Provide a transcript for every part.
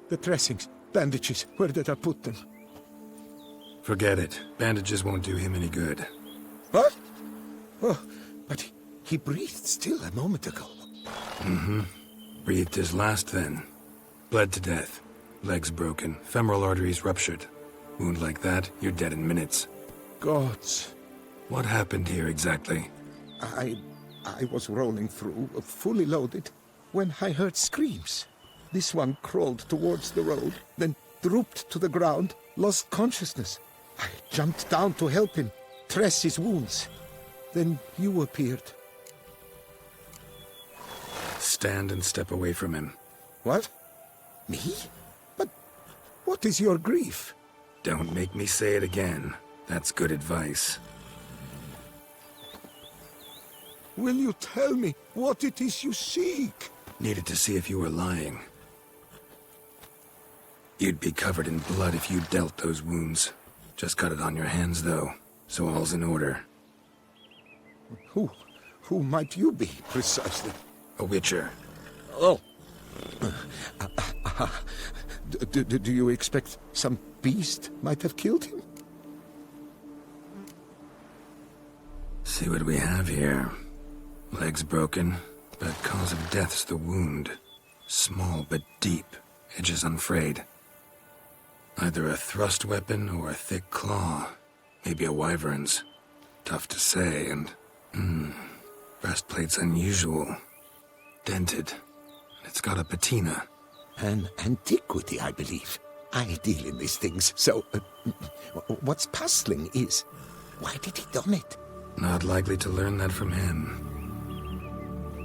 The dressings, bandages, where did I put them? Forget it. Bandages won't do him any good. What? Oh, but he breathed still a moment ago. Mm-hmm. Breathed his last then. Bled to death. Legs broken, femoral arteries ruptured. Wound like that, you're dead in minutes. Gods. What happened here exactly? I was rolling through, fully loaded, when I heard screams. This one crawled towards the road, then drooped to the ground, lost consciousness. I jumped down to help him, dress his wounds. Then you appeared. Stand and step away from him. What? Me? But what is your grief? Don't make me say it again. That's good advice. Will you tell me what it is you seek? Needed to see if you were lying. You'd be covered in blood if you dealt those wounds. Just cut it on your hands, though, so all's in order. Who might you be, precisely? A witcher. Oh. Do you expect some beast might have killed him? See what we have here. Legs broken, but cause of death's the wound. Small but deep, edges unfrayed. Either a thrust weapon or a thick claw. Maybe a wyvern's. Tough to say, and... breastplate's unusual. Dented. It's got a patina. An antiquity, I believe. I deal in these things, so... what's puzzling is... why did he don it? Not likely to learn that from him.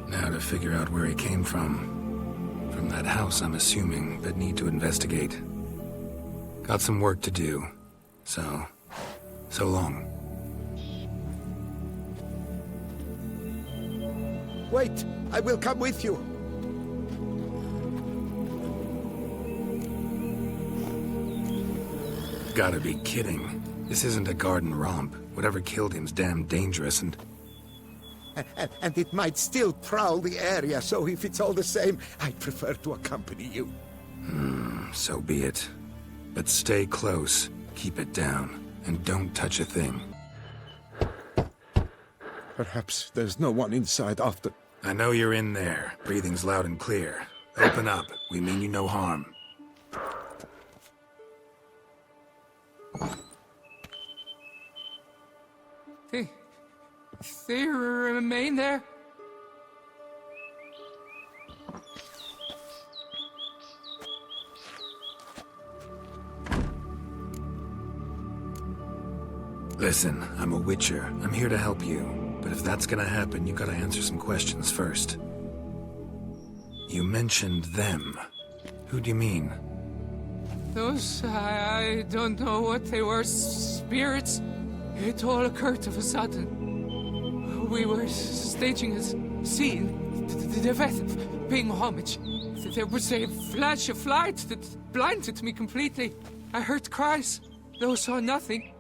Now to figure out where he came from. From that house, I'm assuming, but need to investigate. Got some work to do. So long. Wait, I will come with you. Gotta be kidding. This isn't a garden romp. Whatever killed him's damn dangerous and it might still prowl the area, so if it's all the same, I'd prefer to accompany you. So be it. But stay close, keep it down, and don't touch a thing. Perhaps there's no one inside after... I know you're in there. Breathing's loud and clear. Open up. We mean you no harm. They remain there? Listen, I'm a witcher. I'm here to help you. But if that's gonna happen, you gotta answer some questions first. You mentioned them. Who do you mean? Those, I don't know what they were. Spirits? It all occurred of a sudden. We were staging a scene, the death of paying homage. There was a flash of light that blinded me completely. I heard cries, though saw nothing.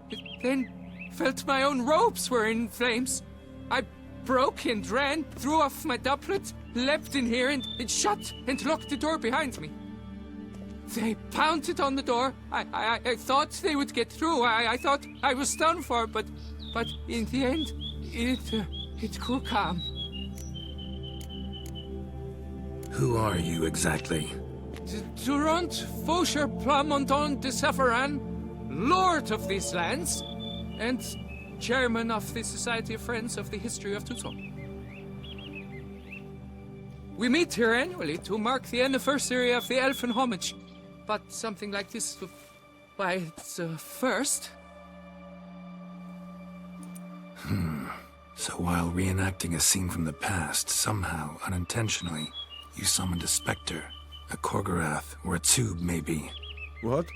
Then felt my own robes were in flames. I broke and ran, threw off my doublet, leapt in here and shut and locked the door behind me. They pounded on the door. I thought they would get through. I thought I was done for, but in the end, it grew calm. Who are you exactly? Durant Faucher Plamondon de Savaran, Lord of these lands, and Chairman of the Society of Friends of the History of Tucson. We meet here annually to mark the anniversary of the Elfin Homage. But something like this, why, it's a first. So while reenacting a scene from the past, somehow, unintentionally, you summoned a specter, a Korgorath, or a tube, maybe. What?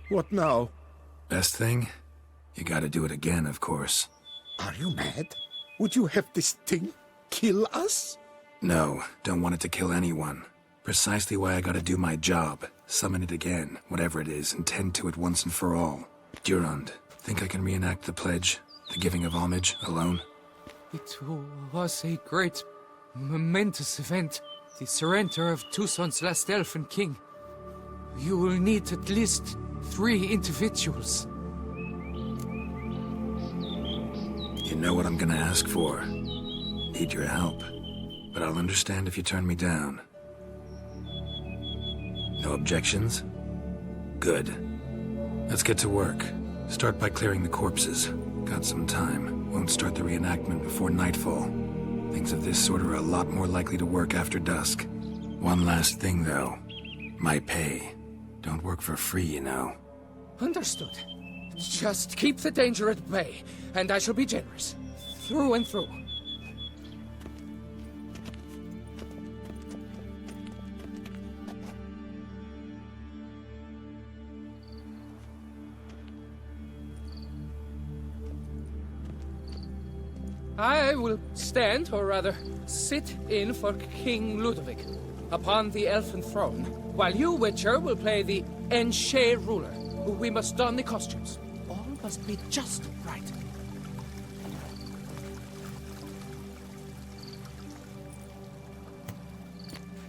What now? Best thing? You gotta do it again, of course. Are you mad? Would you have this thing kill us? No, don't want it to kill anyone. Precisely why I gotta do my job. Summon it again, whatever it is, and tend to it once and for all. Durand, think I can reenact the pledge? The giving of homage, alone? It was a great, momentous event. The surrender of Tucson's last elfin king. You will need at least 3 individuals. You know what I'm gonna ask for. Need your help. But I'll understand if you turn me down. No objections? Good. Let's get to work. Start by clearing the corpses. Got some time. Won't start the reenactment before nightfall. Things of this sort are a lot more likely to work after dusk. One last thing, though. My pay. Don't work for free, you know. Understood. Just keep the danger at bay, and I shall be generous. Through and through. I will stand, or rather, sit in for King Ludovic, upon the elfin throne, while you, Witcher, will play the Enche ruler. We must don the costumes. All must be just right.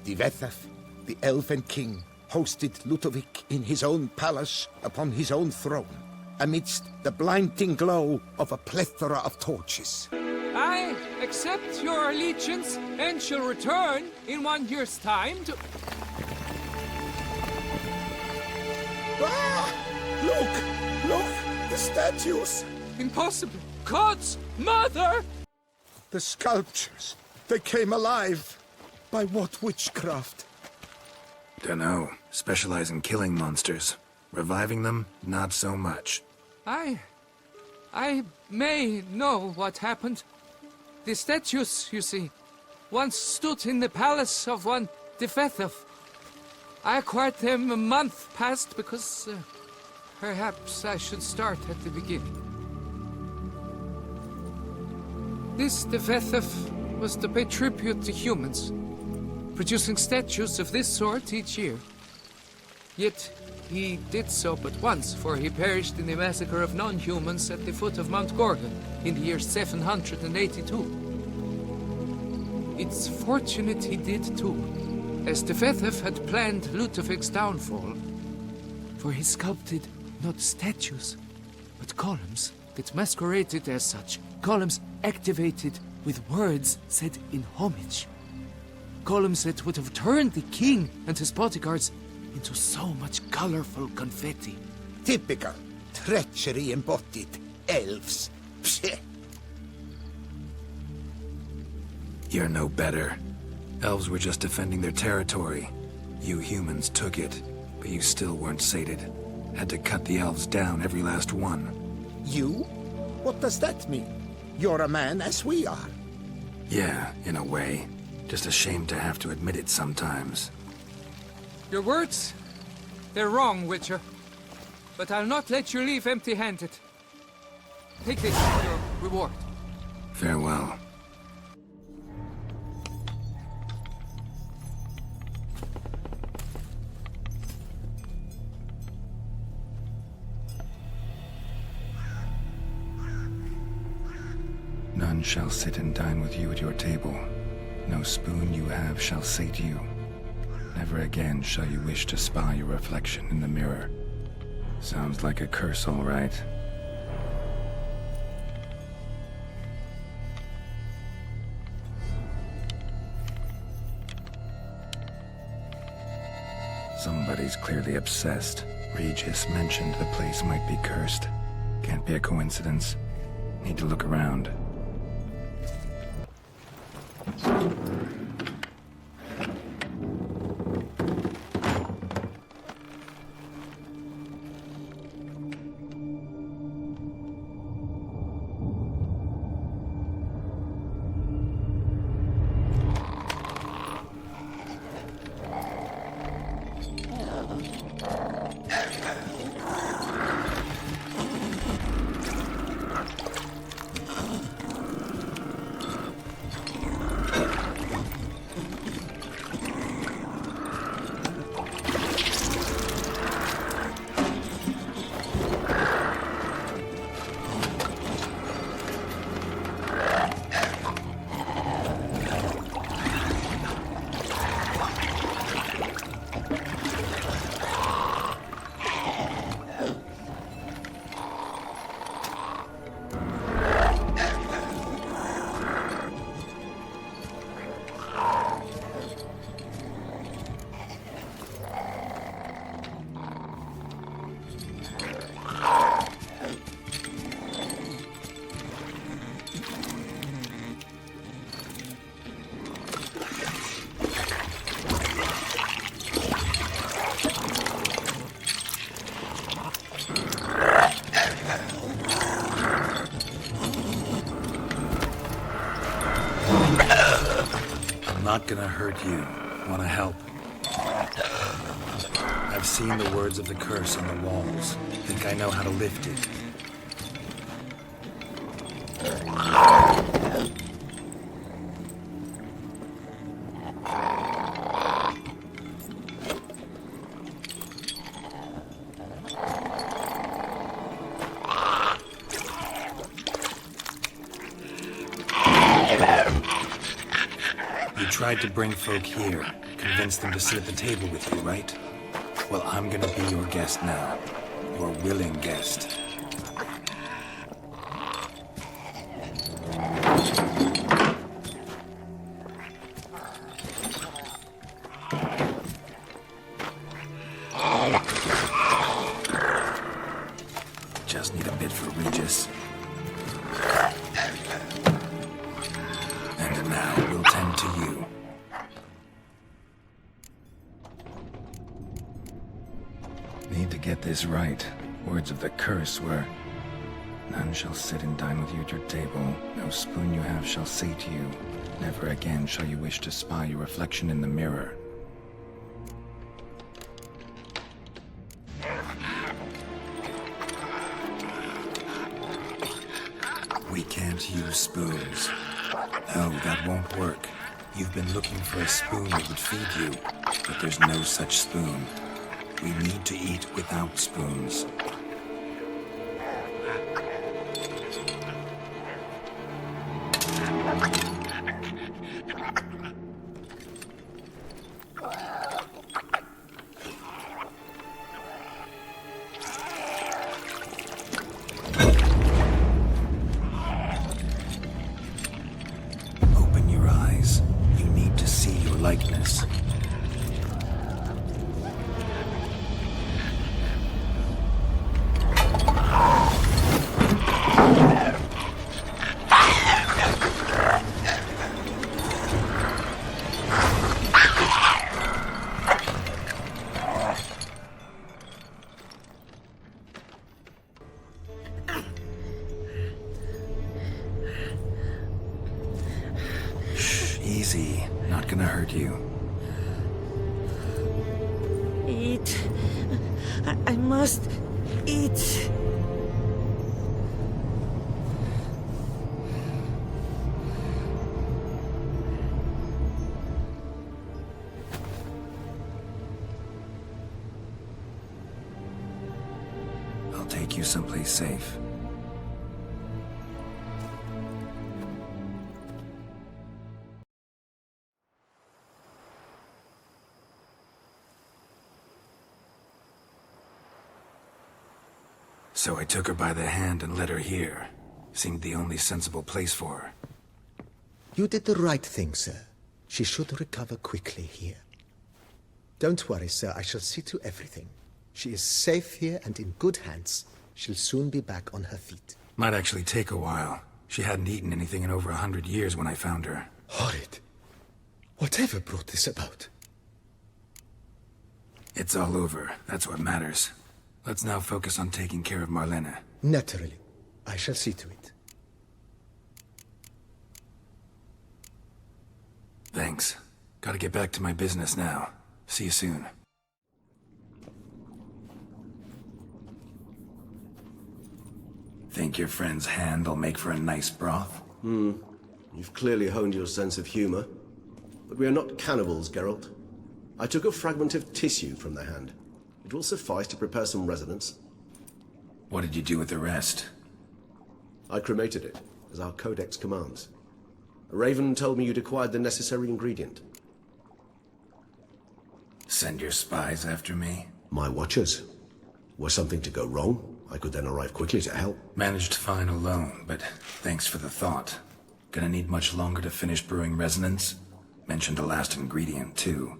Divethaf, the elven king, hosted Ludovic in his own palace upon his own throne, amidst the blinding glow of a plethora of torches. I accept your allegiance and shall return in 1 year's time to... Ah! Look! The statues! Impossible! God's mother! The sculptures! They came alive! By what witchcraft? Dunno. Specialize in killing monsters. Reviving them, not so much. I may know what happened. The statues, you see, once stood in the palace of one Divethaf. I acquired them a month past because perhaps I should start at the beginning. This Divethaf was to pay tribute to humans, producing statues of this sort each year. Yet he did so but once, for he perished in the massacre of non-humans at the foot of Mount Gorgon in the year 782. It's fortunate he did too, as Divethaf had planned Ludovic's downfall, for he sculpted not statues, but columns that masqueraded as such. Columns activated with words said in homage. Columns that would have turned the king and his bodyguards into so much colorful confetti. Typical treachery embodied elves. Psheh. You're no better. Elves were just defending their territory. You humans took it, but you still weren't sated. Had to cut the elves down, every last one. You? What does that mean? You're a man as we are. Yeah, in a way. Just ashamed to have to admit it sometimes. Your words, they're wrong, Witcher. But I'll not let you leave empty-handed. Take this as your reward. Farewell. None shall sit and dine with you at your table. No spoon you have shall sate you. Never again shall you wish to spy your reflection in the mirror. Sounds like a curse, all right. Somebody's clearly obsessed. Regis mentioned the place might be cursed. Can't be a coincidence. Need to look around. hurt you. Wanna help? I've seen the words of the curse on the walls. Think I know how to lift it. You tried to bring folk here, convince them to sit at the table with you, right? Well, I'm gonna be your guest now. Your willing guest. Just need a bit for Regis. And now we'll tend to you. Need to get this right. Words of the curse were, none shall sit and dine with you at your table. No spoon you have shall say to you, never again shall you wish to spy your reflection in the mirror. We can't use spoons. No, that won't work. You've been looking for a spoon that would feed you, but there's no such spoon. We need to eat without spoons. Open your eyes. You need to see your likeness. Easy. Not gonna hurt you. Eat. I must eat. I'll take you someplace safe. So I took her by the hand and led her here. Seemed the only sensible place for her. You did the right thing, sir. She should recover quickly here. Don't worry, sir. I shall see to everything. She is safe here and in good hands. She'll soon be back on her feet. Might actually take a while. She hadn't eaten anything in over 100 years when I found her. Horrid. Whatever brought this about? It's all over. That's what matters. Let's now focus on taking care of Marlene. Naturally. I shall see to it. Thanks. Gotta get back to my business now. See you soon. Think your friend's hand will make for a nice broth? You've clearly honed your sense of humor. But we are not cannibals, Geralt. I took a fragment of tissue from the hand. It will suffice to prepare some resonance. What did you do with the rest? I cremated it, as our codex commands. A raven told me you'd acquired the necessary ingredient. Send your spies after me? My watchers. Were something to go wrong, I could then arrive quickly to help. Managed fine alone, but thanks for the thought. Gonna need much longer to finish brewing resonance? Mentioned the last ingredient, too.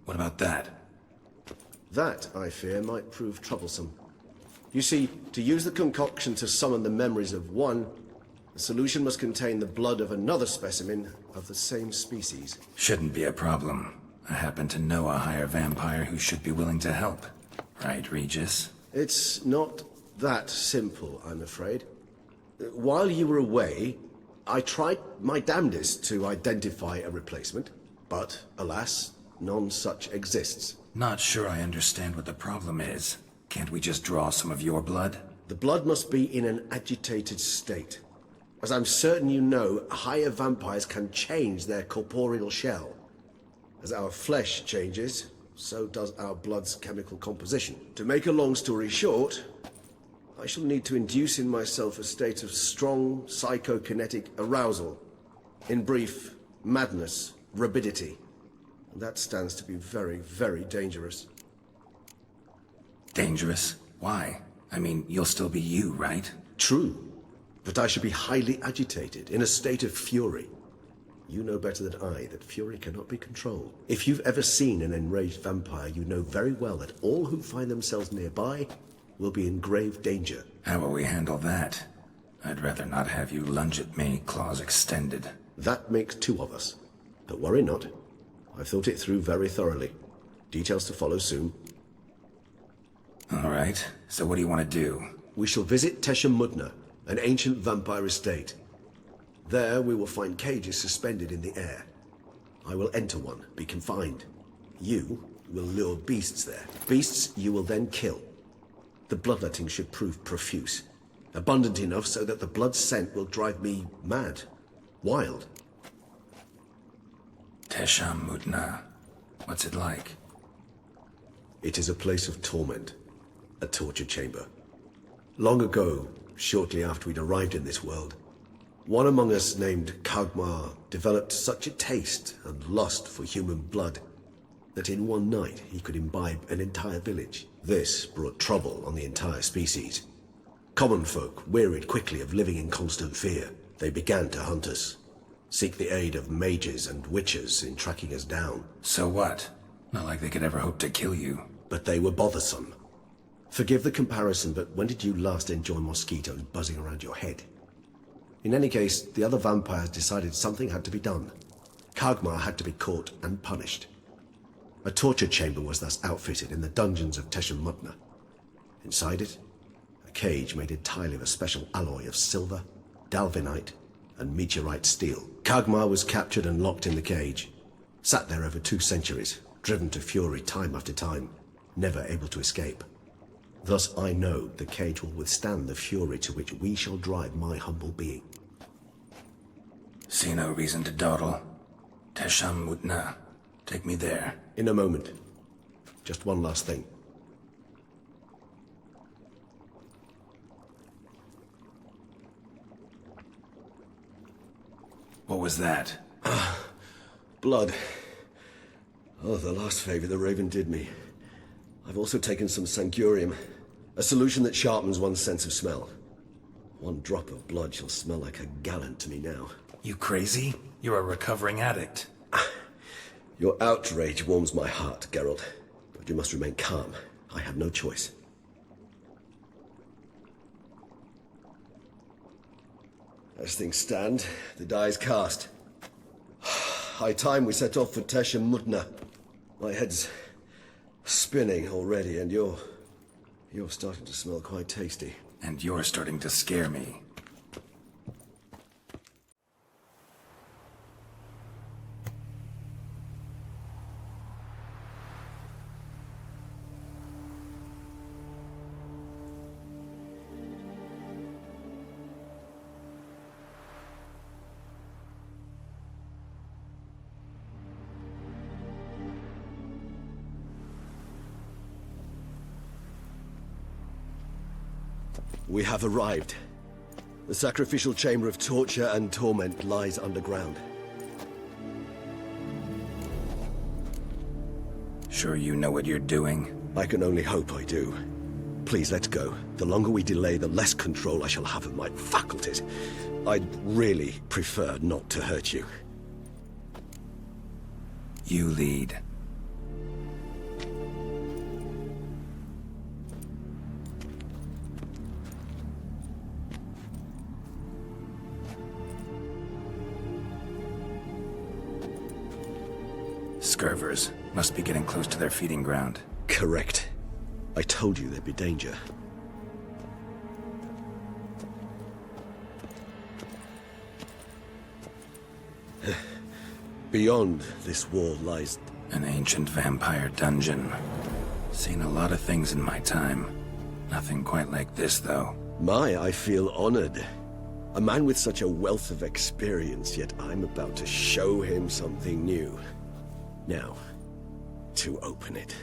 What about that? That, I fear, might prove troublesome. You see, to use the concoction to summon the memories of one, the solution must contain the blood of another specimen of the same species. Shouldn't be a problem. I happen to know a higher vampire who should be willing to help. Right, Regis? It's not that simple, I'm afraid. While you were away, I tried my damnedest to identify a replacement. But, alas, none such exists. Not sure I understand what the problem is. Can't we just draw some of your blood? The blood must be in an agitated state. As I'm certain you know, higher vampires can change their corporeal shell. As our flesh changes, so does our blood's chemical composition. To make a long story short, I shall need to induce in myself a state of strong psychokinetic arousal. In brief, madness, rabidity. And that stands to be very, very dangerous. Dangerous? Why? I mean, you'll still be you, right? True. But I should be highly agitated, in a state of fury. You know better than I that fury cannot be controlled. If you've ever seen an enraged vampire, you know very well that all who find themselves nearby will be in grave danger. How will we handle that? I'd rather not have you lunge at me, claws extended. That makes two of us. But worry not. I've thought it through very thoroughly. Details to follow soon. All right, so what do you want to do? We shall visit Tesha Mudna, an ancient vampire estate. There we will find cages suspended in the air. I will enter one, be confined. You will lure beasts there. Beasts you will then kill. The bloodletting should prove profuse. Abundant enough so that the blood scent will drive me mad. Wild. Tesha Mudna. What's it like? It is a place of torment. A torture chamber. Long ago, shortly after we'd arrived in this world, one among us named Kagmar developed such a taste and lust for human blood that in one night he could imbibe an entire village. This brought trouble on the entire species. Common folk wearied quickly of living in constant fear. They began to hunt us, seek the aid of mages and witches in tracking us down. So what? Not like they could ever hope to kill you. But they were bothersome. Forgive the comparison, but when did you last enjoy mosquitoes buzzing around your head? In any case, the other vampires decided something had to be done. Kagmar had to be caught and punished. A torture chamber was thus outfitted in the dungeons of Tesha Mudna. Inside it, a cage made entirely of a special alloy of silver, dalvinite, and meteorite steel. Kagmar was captured and locked in the cage. Sat there over 2 centuries, driven to fury time after time, never able to escape. Thus I know the cage will withstand the fury to which we shall drive my humble being. See no reason to dawdle. Tesha Mudna. Take me there. In a moment. Just one last thing. What was that? Blood. Oh, the last favor the Raven did me. I've also taken some Sancurium, a solution that sharpens one's sense of smell. One drop of blood shall smell like a gallon to me now. You crazy? You're a recovering addict. Your outrage warms my heart, Geralt. But you must remain calm. I have no choice. As things stand, the die is cast. High time we set off for Tesha Mudna. My head's spinning already, and you're starting to smell quite tasty. And you're starting to scare me. We have arrived. The sacrificial chamber of torture and torment lies underground. Sure you know what you're doing? I can only hope I do. Please, let's go. The longer we delay, the less control I shall have of my faculties. I'd really prefer not to hurt you. You lead. Scurvers. Must be getting close to their feeding ground. Correct. I told you there'd be danger. Beyond this wall lies... An ancient vampire dungeon. Seen a lot of things in my time. Nothing quite like this, though. I feel honored. A man with such a wealth of experience, yet I'm about to show him something new. Now, to open it.